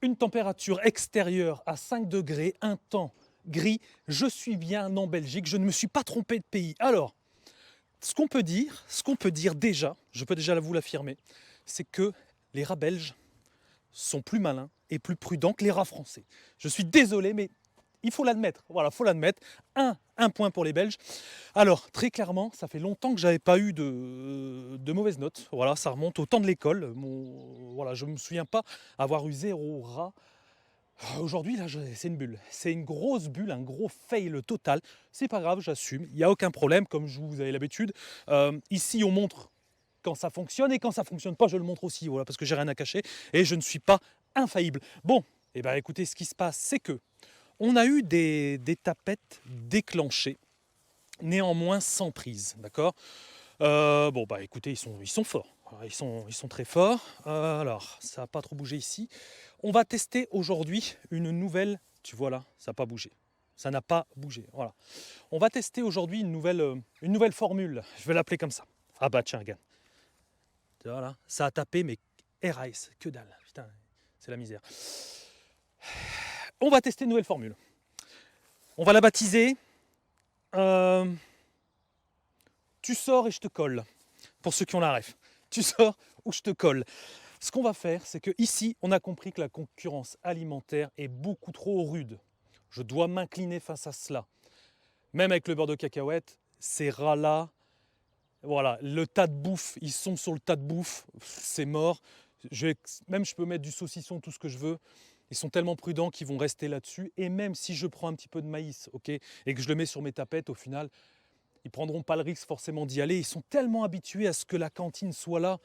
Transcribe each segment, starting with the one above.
Une température extérieure à 5 degrés, un temps gris. Je suis bien en Belgique, je ne me suis pas trompé de pays. Alors, ce qu'on peut dire déjà, je peux déjà vous l'affirmer, c'est que les rats belges sont plus malins et plus prudents que les rats français. Je suis désolé, mais il faut l'admettre. Voilà, faut l'admettre. Un point pour les Belges. Alors, très clairement, ça fait longtemps que j'avais pas eu de mauvaises notes. Voilà, ça remonte au temps de l'école. Voilà, je ne me souviens pas avoir eu 0 rat. Aujourd'hui, là, c'est une bulle. C'est une grosse bulle, un gros fail total. C'est pas grave, j'assume. Il n'y a aucun problème, comme vous avez l'habitude. Ici, on montre quand ça fonctionne et quand ça fonctionne pas, je le montre aussi. Voilà, parce que j'ai rien à cacher et je ne suis pas infaillible. Bon, et ben écoutez, ce qui se passe, c'est que on a eu des tapettes déclenchées, néanmoins sans prise, d'accord. Bon bah écoutez, ils sont forts. Ils sont très forts. Alors, ça n'a pas trop bougé ici. On va tester aujourd'hui une nouvelle. Tu vois là, ça n'a pas bougé. Ça n'a pas bougé. Voilà. On va tester aujourd'hui une nouvelle formule. Je vais l'appeler comme ça. Ah bah tiens, regarde. Voilà. Ça a tapé, mais RAS, que dalle. Putain, c'est la misère. On va tester une nouvelle formule. On va la baptiser. euh, Tu sors et je te colle. Pour ceux qui ont la ref. Tu sors ou je te colle. Ce qu'on va faire, c'est que ici, on a compris que la concurrence alimentaire est beaucoup trop rude. Je dois m'incliner face à cela. Même avec le beurre de cacahuète, ces rats-là, voilà, le tas de bouffe, ils sont sur le tas de bouffe, c'est mort. Même je peux mettre du saucisson, tout ce que je veux. Ils sont tellement prudents qu'ils vont rester là-dessus. Et même si je prends un petit peu de maïs, ok, et que je le mets sur mes tapettes, au final, ils prendront pas le risque forcément d'y aller. Ils sont tellement habitués à ce que la cantine soit là,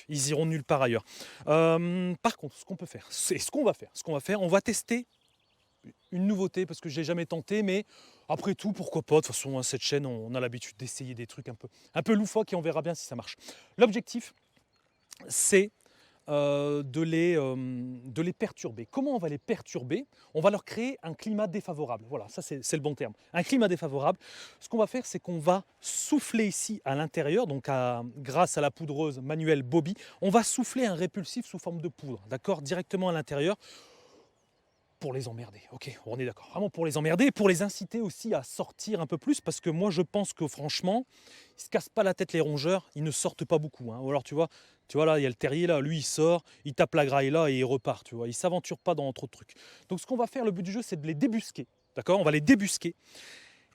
ils iront nulle part ailleurs. Par contre, ce qu'on peut faire, c'est ce qu'on va faire. Ce qu'on va faire, on va tester une nouveauté parce que je l'ai jamais tenté, mais après tout, pourquoi pas. De toute façon, cette chaîne, on a l'habitude d'essayer des trucs un peu loufoques et on verra bien si ça marche. L'objectif, c'est de les perturber. Comment on va les perturber? On va leur créer un climat défavorable. Voilà, ça c'est le bon terme. Un climat défavorable. Ce qu'on va faire, c'est qu'on va souffler ici à l'intérieur, donc grâce à la poudreuse manuelle Bobby, on va souffler un répulsif sous forme de poudre, d'accord, directement à l'intérieur pour les emmerder. Ok, on est d'accord. Vraiment pour les emmerder, pour les inciter aussi à sortir un peu plus, parce que moi je pense que franchement, ils se cassent pas la tête les rongeurs, ils ne sortent pas beaucoup. Hein. Ou alors tu vois là, il y a le terrier là, lui il sort, il tape la graille là et il repart. Tu vois, il s'aventure pas dans trop de trucs. Donc ce qu'on va faire, le but du jeu, c'est de les débusquer. D'accord, on va les débusquer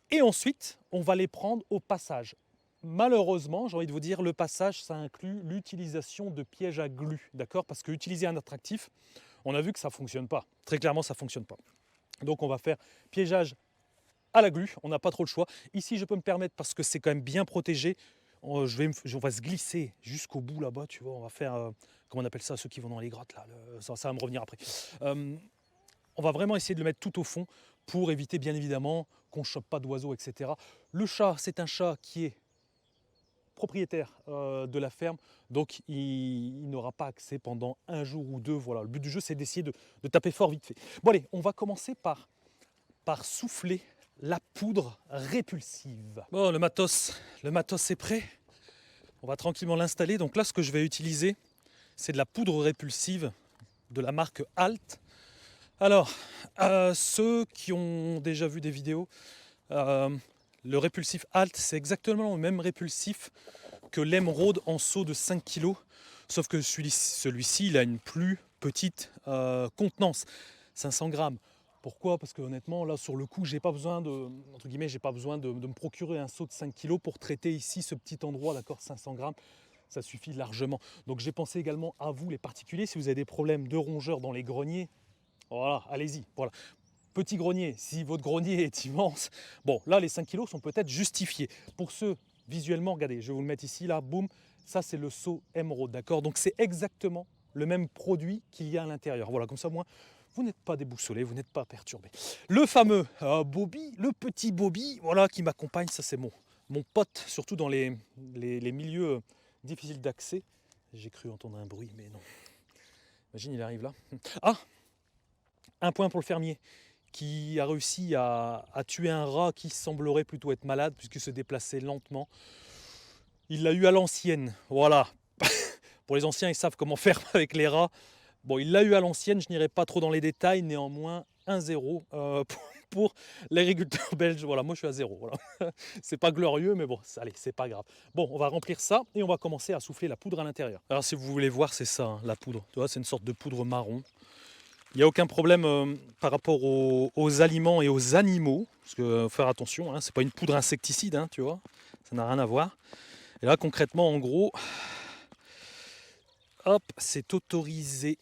et ensuite on va les prendre au passage. Malheureusement, j'ai envie de vous dire, le passage, ça inclut l'utilisation de pièges à glu, d'accord? Parce que utiliser un attractif, on a vu que ça ne fonctionne pas. Très clairement, ça ne fonctionne pas. Donc on va faire piégeage à la glu, on n'a pas trop le choix. Ici, je peux me permettre, parce que c'est quand même bien protégé, on va se glisser jusqu'au bout là-bas, tu vois, on va faire, comment on appelle ça, ceux qui vont dans les grottes, là, ça va me revenir après. On va vraiment essayer de le mettre tout au fond pour éviter bien évidemment qu'on ne chope pas d'oiseaux, etc. Le chat, c'est un chat qui est propriétaire de la ferme, donc il n'aura pas accès pendant un jour ou deux. Voilà, le but du jeu, c'est d'essayer de taper fort vite fait. Bon allez, on va commencer par souffler la poudre répulsive. Bon, le matos est prêt. On va tranquillement l'installer. Donc là, ce que je vais utiliser, c'est de la poudre répulsive de la marque Alt. Alors, ceux qui ont déjà vu des vidéos, le répulsif Alt, c'est exactement le même répulsif que l'émeraude en seau de 5 kg, sauf que celui-ci, il a une plus petite contenance, 500 grammes. Pourquoi? Parce que honnêtement, là, sur le coup, j'ai pas besoin entre guillemets, j'ai pas besoin de me procurer un seau de 5 kg pour traiter ici ce petit endroit, d'accord, 500 grammes. Ça suffit largement. Donc j'ai pensé également à vous, les particuliers, si vous avez des problèmes de rongeurs dans les greniers, voilà, allez-y. Voilà. Petit grenier, si votre grenier est immense, bon, là, les 5 kilos sont peut-être justifiés. Pour ceux, visuellement, regardez, je vais vous le mettre ici, là, boum, ça, c'est le seau émeraude, d'accord? Donc, c'est exactement le même produit qu'il y a à l'intérieur. Voilà, comme ça, moi, vous n'êtes pas déboussolé, vous n'êtes pas perturbé. Le fameux Bobby, le petit Bobby, voilà, qui m'accompagne, ça, c'est mon pote, surtout dans les milieux difficiles d'accès. J'ai cru entendre un bruit, mais non. Imagine, il arrive là. Ah, un point pour le fermier qui a réussi à tuer un rat qui semblerait plutôt être malade puisqu'il se déplaçait lentement. Il l'a eu à l'ancienne, voilà. Pour les anciens, ils savent comment faire avec les rats. Bon, il l'a eu à l'ancienne, je n'irai pas trop dans les détails, néanmoins 1-0 pour l'agriculteur belge. Voilà, moi je suis à 0. Voilà. C'est pas glorieux, mais bon, allez, c'est pas grave. Bon, on va remplir ça et on va commencer à souffler la poudre à l'intérieur. Alors si vous voulez voir, c'est ça, hein, la poudre. Tu vois, c'est une sorte de poudre marron. Il n'y a aucun problème par rapport aux aliments et aux animaux, parce que faut faire attention, hein, c'est pas une poudre insecticide, hein, tu vois, ça n'a rien à voir. Et là concrètement, en gros, hop, c'est autorisé.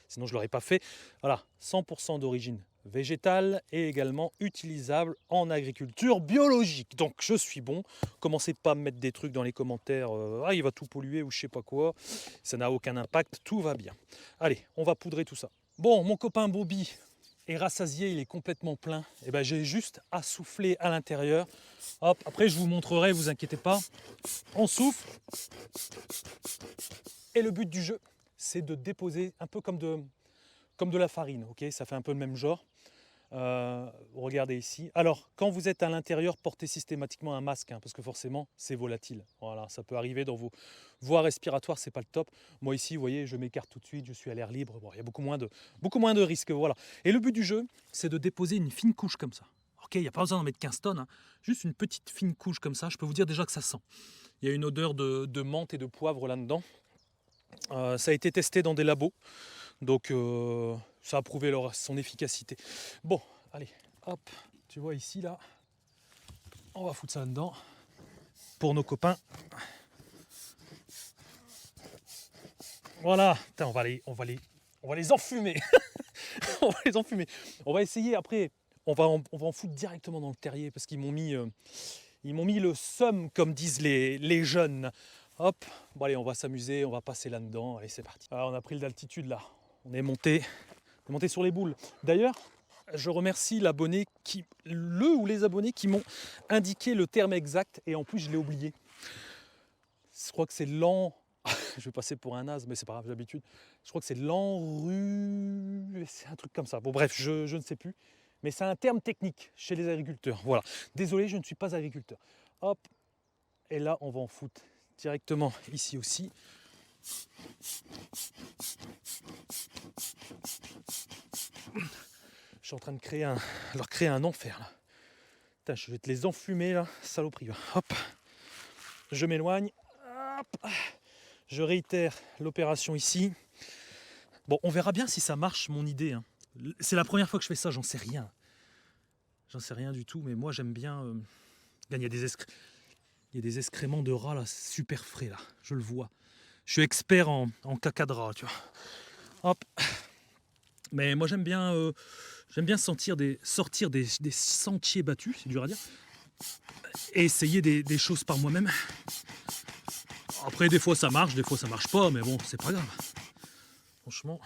Sinon je l'aurais pas fait. Voilà, 100% d'origine végétale et également utilisable en agriculture biologique. Donc je suis bon. Commencez pas à me mettre des trucs dans les commentaires. Ah, il va tout polluer ou je sais pas quoi. Ça n'a aucun impact. Tout va bien. Allez, on va poudrer tout ça. Bon, mon copain Bobby est rassasié. Il est complètement plein. Et ben j'ai juste à souffler à l'intérieur. Hop. Après je vous montrerai. Vous inquiétez pas. On souffle. Et le but du jeu, c'est de déposer un peu comme de la farine, ok, ça fait un peu le même genre. Regardez ici. Alors, quand vous êtes à l'intérieur, portez systématiquement un masque, hein, parce que forcément, c'est volatile. Voilà, ça peut arriver dans vos voies respiratoires, c'est pas le top. Moi ici, vous voyez, je m'écarte tout de suite, je suis à l'air libre. Bon, il y a beaucoup moins de risques, voilà. Et le but du jeu, c'est de déposer une fine couche comme ça. Ok, il n'y a pas besoin d'en mettre 15 tonnes, hein, juste une petite fine couche comme ça. Je peux vous dire déjà que ça sent. Il y a une odeur de menthe et de poivre là-dedans. Ça a été testé dans des labos. Donc ça a prouvé son efficacité. Bon, allez, hop, tu vois ici là, on va foutre ça dedans pour nos copains. Voilà, putain, on va les enfumer. On va les enfumer. On va essayer après. On va en foutre directement dans le terrier parce qu'ils m'ont mis le seum comme disent les jeunes. Hop, bon allez, on va s'amuser, on va passer là-dedans. Allez, c'est parti. Alors, on a pris l'altitude là. On est monté sur les boules. D'ailleurs, je remercie l'abonné ou les abonnés qui m'ont indiqué le terme exact et en plus je l'ai oublié. Je crois que c'est lent. Je vais passer pour un naze, mais c'est pas grave, j'ai l'habitude. Je crois que c'est l'enru. C'est un truc comme ça. Bon, bref, je ne sais plus. Mais c'est un terme technique chez les agriculteurs. Voilà. Désolé, je ne suis pas agriculteur. Hop. Et là, on va en foutre directement ici aussi. Je suis en train de leur créer un enfer là. Putain, je vais te les enfumer là, saloperie. Hop, je m'éloigne. Hop. Je réitère l'opération ici. Bon, on verra bien si ça marche, mon idée. Hein. C'est la première fois que je fais ça, j'en sais rien. J'en sais rien du tout, mais moi j'aime bien. Il y a des excréments de rats là, super frais là, je le vois. Je suis expert en caca de rat, tu vois. Hop. Mais moi j'aime bien sortir des sentiers battus, c'est dur à dire, et essayer des choses par moi-même. Après des fois ça marche, des fois ça marche pas, mais bon, c'est pas grave. Franchement,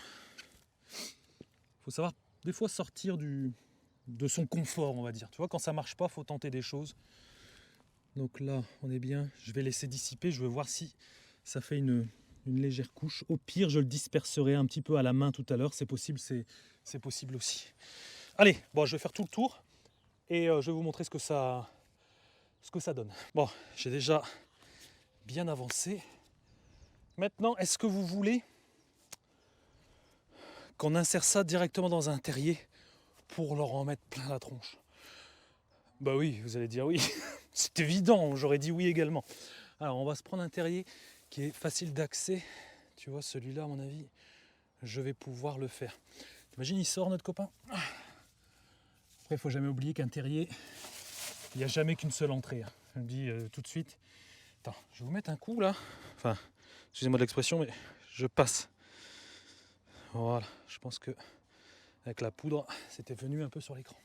faut savoir des fois sortir de son confort, on va dire. Tu vois, quand ça marche pas, faut tenter des choses. Donc là, on est bien. Je vais laisser dissiper, je vais voir si ça fait une légère couche. Au pire, je le disperserai un petit peu à la main tout à l'heure, c'est possible, c'est possible aussi. Allez, bon, je vais faire tout le tour et je vais vous montrer ce que ça donne. Bon, j'ai déjà bien avancé. Maintenant, est-ce que vous voulez qu'on insère ça directement dans un terrier pour leur en mettre plein la tronche? Bah oui, vous allez dire oui. C'est évident, j'aurais dit oui également. Alors, on va se prendre un terrier qui est facile d'accès. Tu vois, celui-là, à mon avis, je vais pouvoir le faire. T'imagines, il sort, notre copain. Après, il ne faut jamais oublier qu'un terrier, il n'y a jamais qu'une seule entrée. Je me dis tout de suite. Attends, je vais vous mettre un coup, là. Enfin, excusez-moi de l'expression, mais je passe. Voilà, je pense que avec la poudre, c'était venu un peu sur l'écran.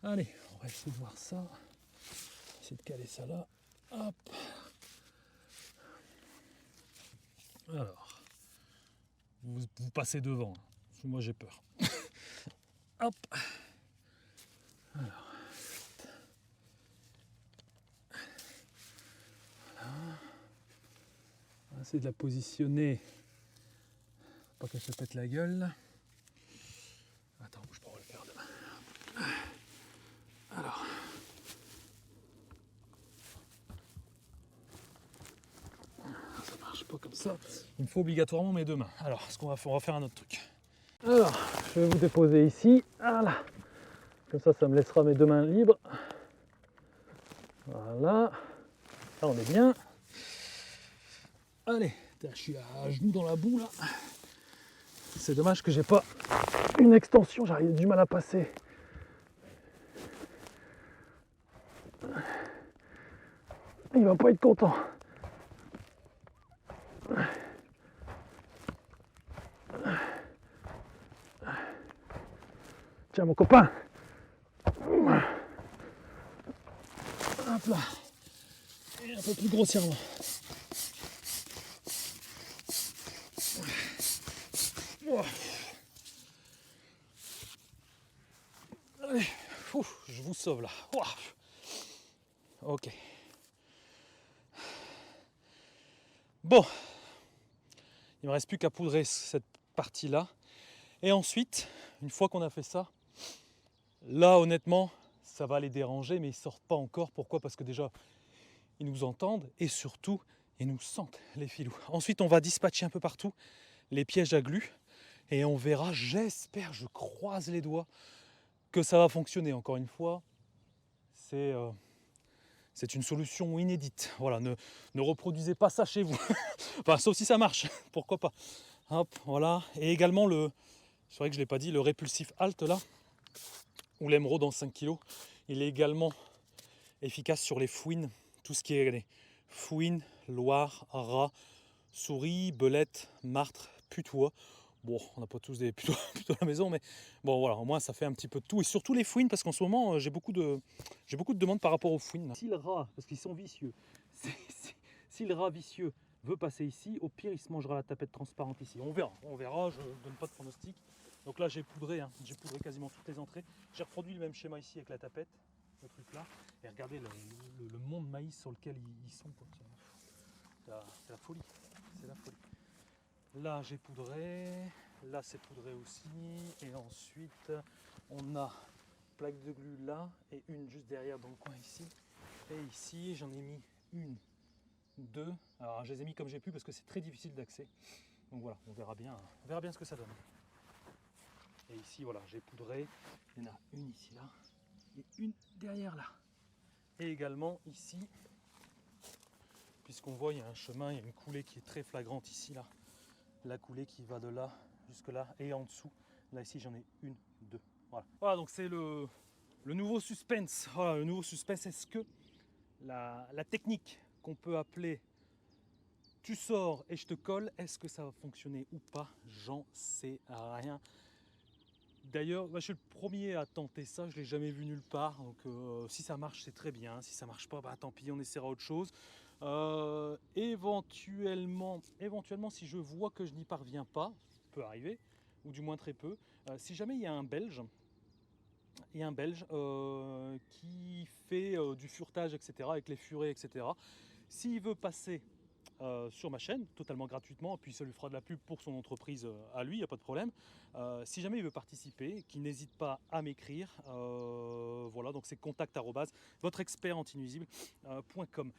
Allez, on va essayer de voir ça. Essayer de caler ça là. Hop. Alors, vous passez devant, parce que moi j'ai peur. Hop. Alors. Voilà. On va essayer de la positionner. Pas qu'elle se pète la gueule. Attends, bouge pas, on va le faire demain. Alors. Ça marche pas comme ça. Il me faut obligatoirement mes deux mains. Alors, ce qu'on va faire, on va faire un autre truc. Alors, je vais vous déposer ici. Voilà. Comme ça me laissera mes deux mains libres. Voilà. Là, on est bien. Allez, je suis à genoux dans la boue là. C'est dommage que j'ai pas une extension, j'arrive du mal à passer. Il va pas être content. Tiens mon copain. Hop là. Et un peu plus grossièrement. Allez, je vous sauve là. Ok. Bon, il me reste plus qu'à poudrer cette partie-là. Et ensuite, une fois qu'on a fait ça, là honnêtement, ça va les déranger, mais ils sortent pas encore. Pourquoi? Parce que déjà, ils nous entendent et surtout, ils nous sentent les filous. Ensuite, on va dispatcher un peu partout les pièges à glu et on verra, j'espère, je croise les doigts, que ça va fonctionner. Encore une fois, c'est une solution inédite. Voilà, ne reproduisez pas ça chez vous. Enfin, sauf si ça marche, pourquoi pas. Hop, voilà. Et également c'est vrai que je ne l'ai pas dit, le répulsif Alt là, ou l'émeraude en 5 kg, il est également efficace sur les fouines, tout ce qui est les fouines, loirs, rats, souris, belettes, martres, putois. Bon, on n'a pas tous des putois à la maison, mais bon voilà, au moins ça fait un petit peu de tout. Et surtout les fouines, parce qu'en ce moment j'ai beaucoup de demandes par rapport aux fouines. Si le rat, parce qu'ils sont vicieux, si le rat vicieux veut passer ici, au pire il se mangera la tapette transparente ici. On verra, je ne donne pas de pronostic. Donc là j'ai poudré quasiment toutes les entrées. J'ai reproduit le même schéma ici avec la tapette, le truc là. Et regardez le monde de maïs sur lequel ils sont. C'est la folie, c'est la folie. Là j'ai poudré, là c'est poudré aussi, et ensuite on a plaque de glu là et une juste derrière dans le coin ici. Et ici j'en ai mis une, deux. Alors je les ai mis comme j'ai pu parce que c'est très difficile d'accès. Donc voilà, on verra bien ce que ça donne. Et ici voilà, j'ai poudré, il y en a une ici là et une derrière là. Et également ici, puisqu'on voit il y a un chemin, il y a une coulée qui est très flagrante ici là. La coulée qui va de là jusque là et en dessous. Là ici j'en ai une, deux. Voilà, donc c'est le nouveau suspense. Voilà, le nouveau suspense. Est-ce que la technique qu'on peut appeler tu sors et je te colle, est-ce que ça va fonctionner ou pas? J'en sais rien. D'ailleurs, je suis le premier à tenter ça, je ne l'ai jamais vu nulle part. Donc si ça marche, c'est très bien. Si ça marche pas, tant pis, on essaiera autre chose. Éventuellement, si je vois que je n'y parviens pas, peut arriver, ou du moins très peu, si jamais il y a un Belge, qui fait du furetage, etc., avec les furets, etc., s'il veut passer sur ma chaîne, totalement gratuitement, et puis ça lui fera de la pub pour son entreprise à lui, il n'y a pas de problème. Si jamais il veut participer, qu'il n'hésite pas à m'écrire. Voilà, donc c'est contact@votreexpertantinuisible.com.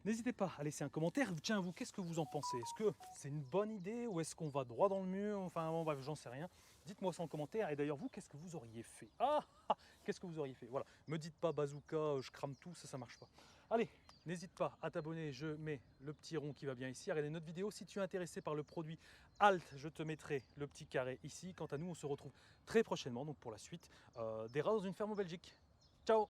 N'hésitez pas à laisser un commentaire. Tiens, vous, qu'est-ce que vous en pensez? Est-ce que c'est une bonne idée ou est-ce qu'on va droit dans le mur? Enfin, bon, bref, j'en sais rien. Dites-moi ça en commentaire. Et d'ailleurs, vous, qu'est-ce que vous auriez fait? Qu'est-ce que vous auriez fait? Voilà. Me dites pas bazooka, je crame tout, ça marche pas. Allez, n'hésite pas à t'abonner. Je mets le petit rond qui va bien ici. Regardez notre vidéo. Si tu es intéressé par le produit Alt, je te mettrai le petit carré ici. Quant à nous, on se retrouve très prochainement donc pour la suite des rats dans une ferme en Belgique.